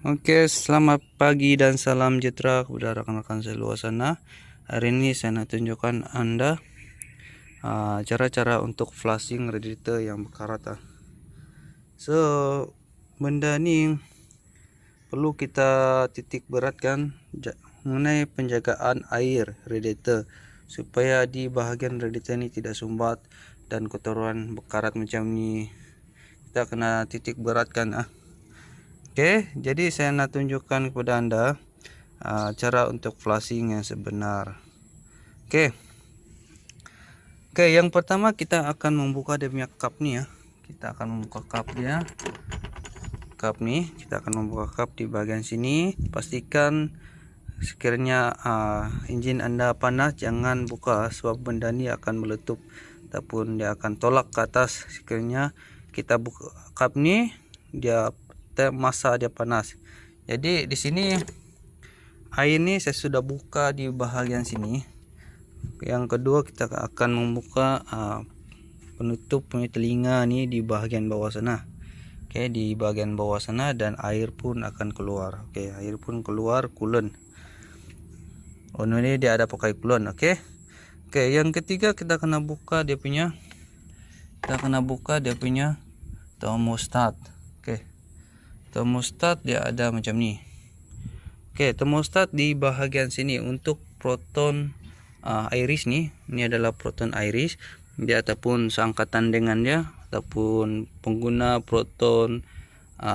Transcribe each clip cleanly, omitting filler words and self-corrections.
Oke, selamat pagi dan salam sejahtera kepada rekan-rekan seluas sana. Hari ini saya nak tunjukkan Anda cara-cara untuk flushing radiator yang berkarat. So, benda ni perlu kita titik beratkan mengenai penjagaan air radiator supaya di bahagian radiator ni tidak sumbat dan kotoran berkarat macam ni. Kita kena titik beratkan. Oke, jadi saya nak tunjukkan kepada Anda cara untuk flushing yang sebenar. Oke, yang pertama kita akan membuka dia punya cup ni ya. Kita akan membuka cup dia. Cup ni, kita akan membuka cup di bagian sini. Pastikan sekiranya enjin Anda panas, jangan buka sebab benda ni akan meletup ataupun dia akan tolak ke atas. Sekiranya kita buka cup ni, dia masa dia panas. Jadi di sini air ni saya sudah buka di bahagian sini. Yang kedua kita akan membuka penutup punya telinga ni di bahagian bawah sana. Oke, di bahagian bawah sana, dan air pun akan keluar. Oke, air pun keluar, coolant. Oh, ini dia ada pakai coolant. Oke, yang ketiga kita kena buka dia punya thermostat. Oke, thermostat dia ada macam ni. Oke, thermostat di bahagian sini untuk proton iris ni. Ini adalah proton iris dia ataupun seangkatan dengan dia ataupun pengguna proton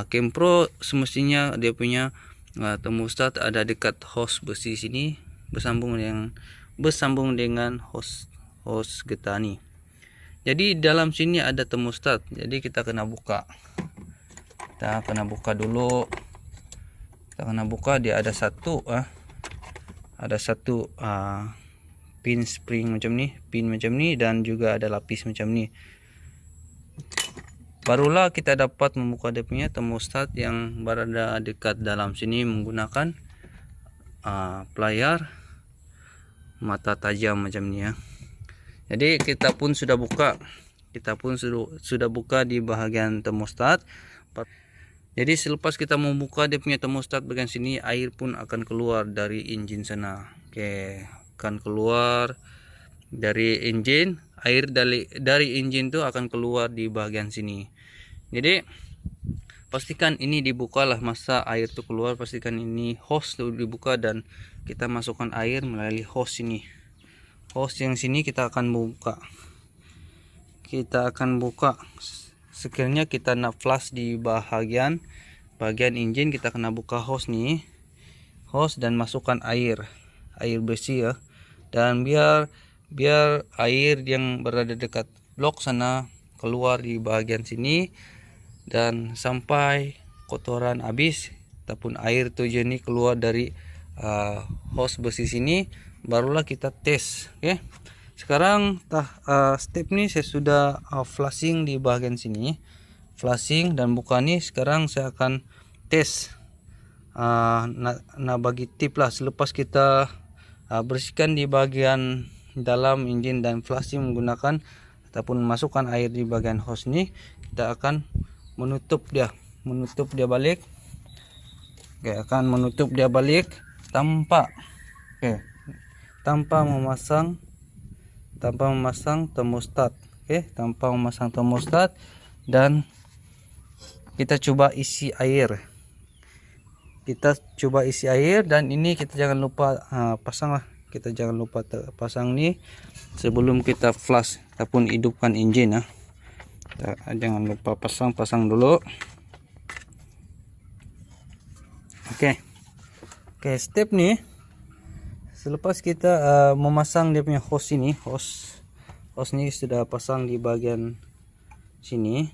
Kempro, semestinya dia punya thermostat ada dekat hose besi sini bersambung dengan hose getah ni. Jadi dalam sini ada thermostat. Jadi kita kena buka. Kita kena buka dulu. Kita kena buka, dia ada satu pin spring macam ni, dan juga ada lapis macam ni. Barulah kita dapat membuka dia punya thermostat yang berada dekat dalam sini menggunakan plier mata tajam macam ni ya. Jadi kita pun sudah buka. Di bahagian thermostat. Jadi selepas kita membuka dia punya thermostat bagian sini, air pun akan keluar dari enjin sana. Oke, akan keluar dari enjin. Air dari enjin itu akan keluar di bagian sini. Jadi pastikan ini dibukalah. Masa air itu keluar, pastikan ini hose itu dibuka dan kita masukkan air melalui hose ini. Hose yang sini kita akan buka. Sekiranya kita nak flush di bahagian enjin, kita kena buka hose ni, dan masukkan air bersih ya. Dan biar air yang berada dekat blok sana keluar di bahagian sini, dan sampai kotoran habis ataupun air tu jernih keluar dari hose besi sini, barulah kita tes. Oke. Sekarang step ni saya sudah flushing di bahagian sini, flushing dan buka ni. Sekarang saya akan tes, nak bagi tip lah. Selepas kita bersihkan di bahagian dalam enjin dan flushing menggunakan ataupun masukkan air di bahagian hose ni, kita akan menutup dia balik. Oke, akan menutup dia balik tanpa memasang thermostat. Oke, tanpa memasang thermostat, dan kita coba isi air. Dan ini kita jangan lupa pasang lah. Kita jangan lupa pasang ni sebelum kita flush ataupun hidupkan enjin ya. Jangan lupa pasang dulu. Oke, step ni selepas kita memasang dia punya hose ini, hose ni sudah pasang di bagian sini,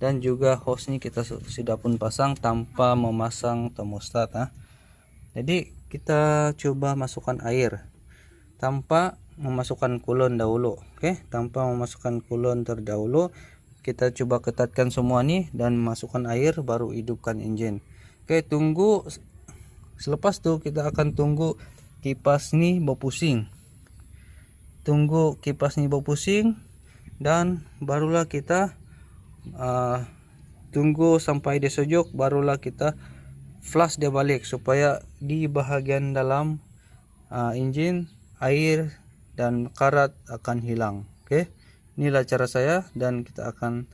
dan juga hose ni kita sudah pun pasang tanpa memasang thermostat. Jadi kita coba masukkan air tanpa memasukkan coolant dahulu. Oke, tanpa memasukkan coolant terdahulu, kita coba ketatkan semua ni dan masukkan air, baru hidupkan enjin. Oke, tunggu. Selepas tu kita akan tunggu kipas ni berpusing. Dan barulah kita tunggu sampai dia sejuk, barulah kita flush dia balik supaya di bahagian dalam engine air dan karat akan hilang. Oke, inilah cara saya, dan kita akan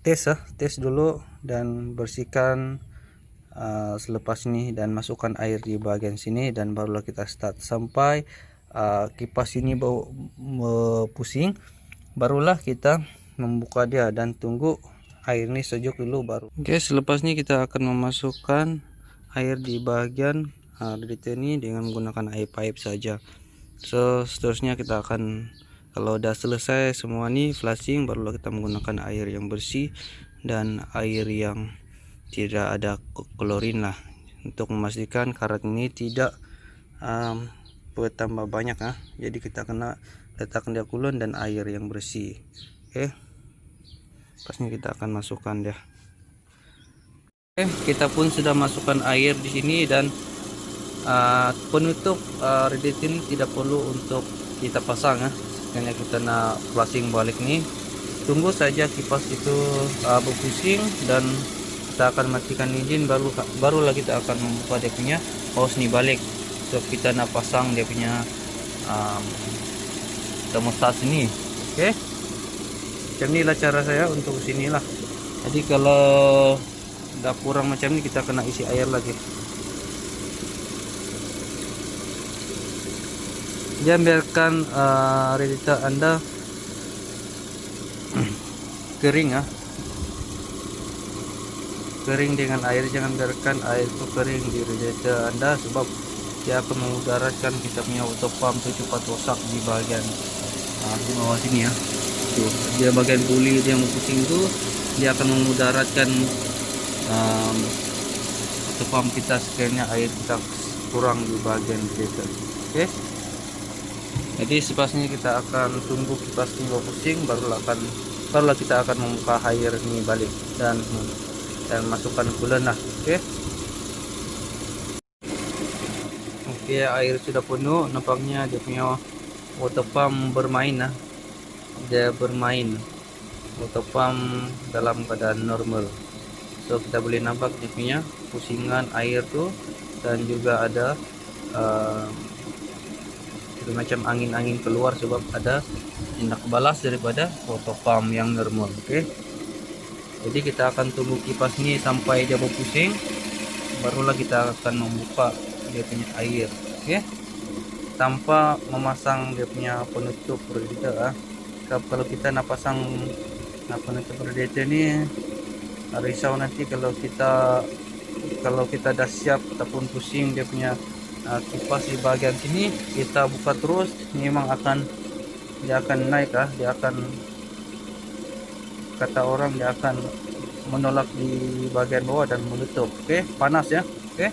tes dulu dan bersihkan selepas ini, dan masukkan air di bagian sini, dan barulah kita start sampai kipas ini bau pusing, barulah kita membuka dia dan tunggu air ini sejuk dulu baru. Oke, selepas ini kita akan memasukkan air di bagian radiator ini dengan menggunakan air pipe saja. Seterusnya kita akan, kalau udah selesai semua ini flushing, barulah kita menggunakan air yang bersih dan air yang tidak ada klorin lah, untuk memastikan karat ini tidak bertambah banyak. Jadi kita kena letakkan dia kulon dan air yang bersih. Oke, pasnya kita akan masukkan dia. Oke, kita pun sudah masukkan air di sini, dan penutup radiator ini tidak perlu untuk kita pasang hanya kita nak flushing balik nih. Tunggu saja kipas itu berpusing, dan kita akan matikan engine, barulah kita akan membuka dia punya hose nih balik. So kita nak pasang dia punya termostat sini. Oke, macam inilah cara saya untuk sinilah. Jadi kalau udah kurang macam ini, kita kena isi air lagi. Jangan biarkan radiator Anda kering kering dengan air. Jangan biarkan air itu kering di radiator Anda, sebab dia akan memudaratkan kita punya water pump itu cepat rusak di bagian di bawah sini tuh, dia bagian puli yang pusing itu, dia akan memudaratkan water pump kita sekiranya air kita kurang di bagian radiator. Oke, jadi sepasnya kita akan tunggu kipas ini berpusing, barulah kita akan membuka air ini balik dan masukkan coolant lah. Oke, air sudah penuh, nampaknya dia punya water pump bermain dia bermain water pump dalam keadaan normal. So kita boleh nampak dia punya pusingan air tuh, dan juga ada macam angin-angin keluar, sebab ada tindak balas daripada water pump yang normal. Oke, jadi kita akan tunggu kipas ini sampai dia berpusing, barulah kita akan membuka dia punya air. Oke, tanpa memasang dia punya penutup radiator. Kalau kita nak pasang penutup radiator ini, risau nanti kalau kita dah siap ataupun pusing dia punya kipas di bagian sini, kita buka terus, memang dia akan naik dia akan, kata orang, dia akan menolak di bagian bawah dan menutup. Oke, panas ya. Oke,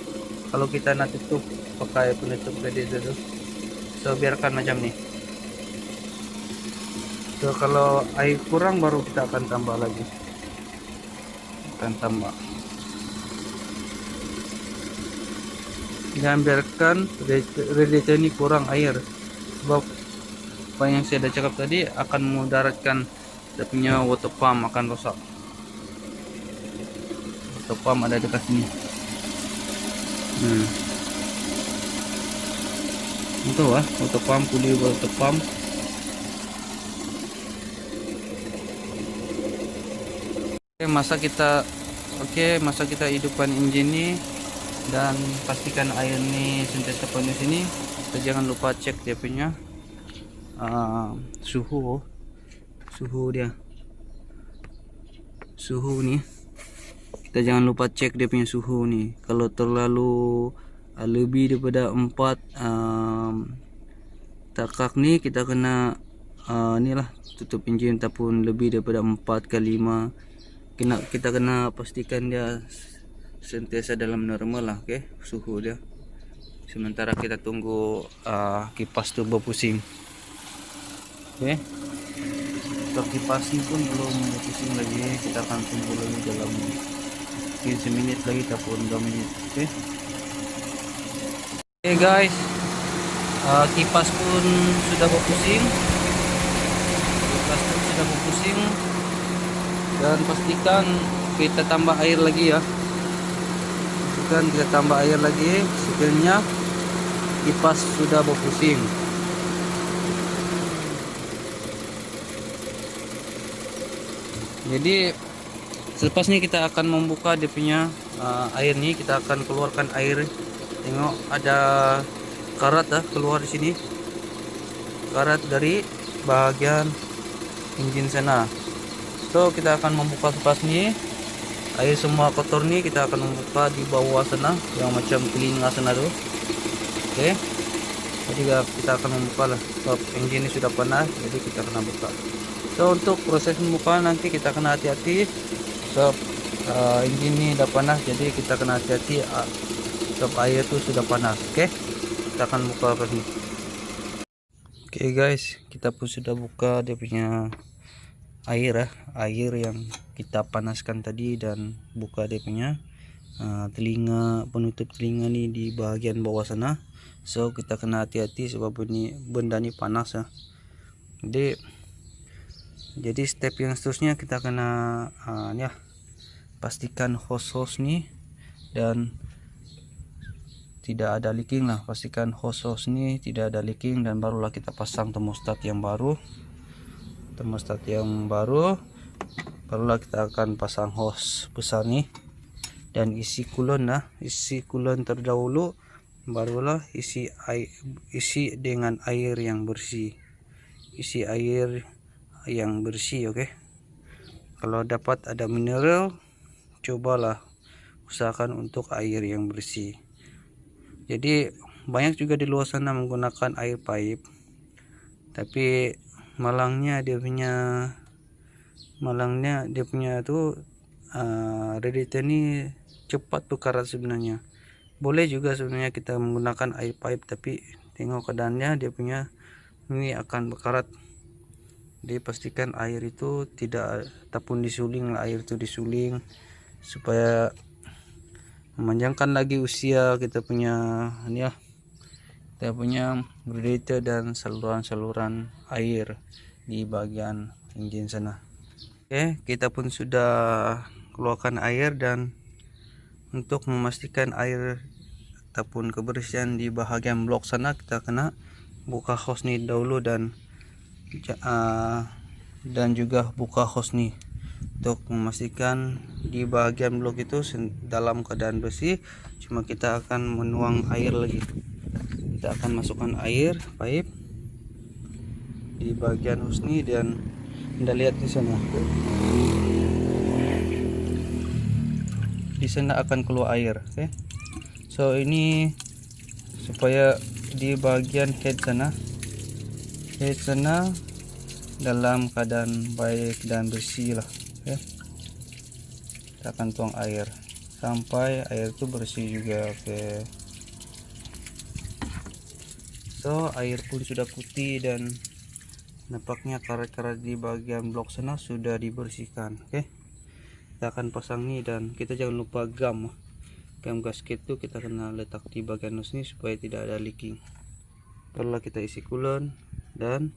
kalau kita nak tutup pakai penutup radiator itu, so biarkan macam ni. So kalau air kurang, baru kita akan tambah lagi, jangan biarkan radiator ini kurang air, sebab apa yang saya dah cakap tadi akan memudaratkan dia punya water pump akan rosak. Water pump ada dekat sini. Itu water pump, puli water pump. Masa kita hidupkan engine ini dan pastikan air ini sentiasa penuh sini. Kita jangan lupa cek dia punya suhu nih. Kita jangan lupa cek dia punya suhu nih. Kalau terlalu lebih daripada 4 takak nih, kita kena inilah tutup engine, ataupun lebih daripada 4 ke 5 kita kena pastikan dia sentiasa dalam normal lah. Oke, suhu dia. Sementara kita tunggu kipas tu berpusing. Oke, untuk kipas ini pun belum berpusing lagi, kita akan tunggu lagi dalam mungkin semenit lagi ataupun 2 menit. Oke guys, kipas pun sudah berpusing, dan pastikan kita tambah air lagi ya. Kan kita tambah air lagi sekiranya kipas sudah berpusing. Jadi selepas ini kita akan membuka dia punya air nih, kita akan keluarkan air. Tengok ada karat keluar di sini, karat dari bagian engine sana. So kita akan membuka selepas ini air semua kotor nih, kita akan membuka di bawah sana yang macam telinga sana tuh. Oke, jadi kita akan membuka lah, sebab engine ini sudah panas, jadi kita akan buka. So untuk proses pembukaan nanti kita kena hati-hati, sebab engine ini udah panas, jadi kita kena hati-hati sebab air itu sudah panas. Oke, kita akan buka pas ini. Oke guys, kita pun sudah buka dia punya air air yang kita panaskan tadi, dan buka dia punya telinga, penutup telinga nih di bagian bawah sana. So kita kena hati-hati sebab ini benda ini panas ya. Jadi step yang seterusnya kita kena ya, pastikan hose nih dan tidak ada leaking lah, pastikan hose nih tidak ada leaking, dan barulah kita pasang termostat yang baru. Barulah kita akan pasang hose besar nih dan isi kulon terdahulu, barulah isi dengan air yang bersih. Oke. Kalau dapat ada mineral, cobalah usahakan untuk air yang bersih. Jadi banyak juga di luar sana menggunakan air pipe, tapi malangnya dia punya tuh radiator ini cepat tuh karat sebenarnya. Boleh juga sebenarnya kita menggunakan air pipe, tapi tengok keadaannya dia punya ini akan berkarat. Jadi pastikan air itu tidak, ataupun disuling lah, air itu disuling supaya memanjangkan lagi usia kita punya ini ya, kita punya radiator dan saluran air di bagian engine sana. Oke, kita pun sudah keluarkan air, dan untuk memastikan air ataupun kebersihan di bahagian blok sana, kita kena buka hose nih dahulu, dan juga buka hose nih untuk memastikan di bagian blok itu dalam keadaan bersih. Cuma kita akan menuang air lagi, kita akan masukkan air pipe di bagian hose nih, dan Anda lihat di sana, akan keluar air. Oke. So ini supaya di bagian head sana dalam keadaan baik dan bersih lah. Oke. Kita akan tuang air sampai air itu bersih juga. Oke. So air pun sudah putih, dan nampaknya karat-karat di bagian blok sana sudah dibersihkan. Oke, kita akan pasang nih, dan kita jangan lupa gam gasket tuh kita kena letak di bagian nose ini supaya tidak ada leaking. Barulah kita isi coolant dan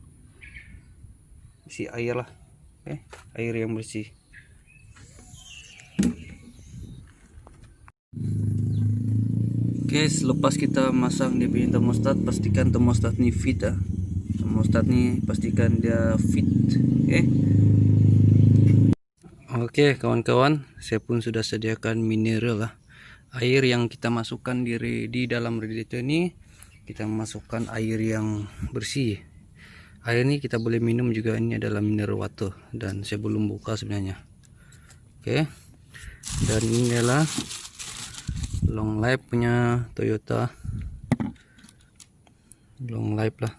isi air lah. Oke, air yang bersih. Oke, selepas kita masang di pintu termostat, pastikan termostat ini fit ya. Termostat nih pastikan dia fit. Oke kawan-kawan, saya pun sudah sediakan mineral lah, air yang kita masukkan di dalam radiator ini. Kita masukkan air yang bersih. Air ini kita boleh minum juga, ini adalah mineral water, dan saya belum buka sebenarnya. Oke, dan ini adalah long life punya Toyota, long life lah.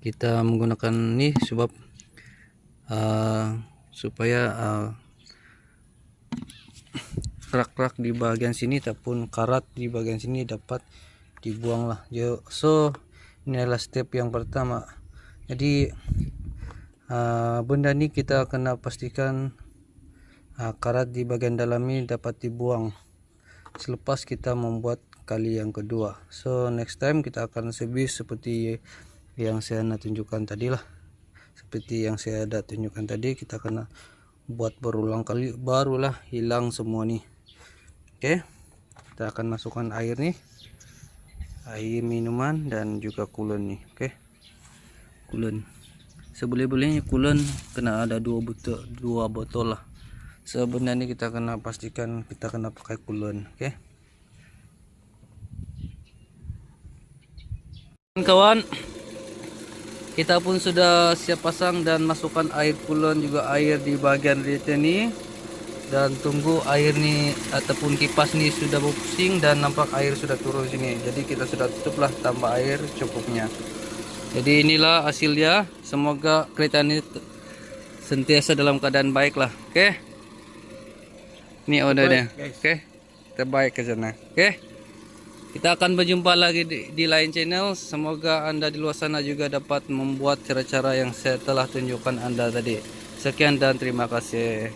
Kita menggunakan ini sebab supaya rak-rak di bagian sini ataupun karat di bagian sini dapat dibuang lah. So ini adalah step yang pertama. Jadi benda ini kita kena pastikan karat di bagian dalam ini dapat dibuang selepas kita membuat kali yang kedua. So next time kita akan service seperti yang saya nak tunjukkan tadi lah. Seperti yang saya ada tunjukkan tadi, kita kena buat berulang kali barulah hilang semua nih. Oke, kita akan masukkan air nih, air minuman dan juga kulen nih. Oke, kulen seboleh-bolehnya kulen kena ada dua botol lah. Sebenarnya kita kena pastikan kita kena pakai kulen. Oke, kawan, kita pun sudah siap pasang dan masukkan air kulen juga air di bagian radiator ini, dan tunggu air nih ataupun kipas nih sudah berpusing dan nampak air sudah turun sini. Jadi kita sudah tutuplah, tambah air cukupnya. Jadi inilah hasilnya. Semoga kereta ini sentiasa dalam keadaan baik lah. Oke, ini ordernya. Oke, terbaik ke sana. Oke, kita akan berjumpa lagi di lain channel. Semoga Anda di luar sana juga dapat membuat cara-cara yang saya telah tunjukkan Anda tadi. Sekian dan terima kasih.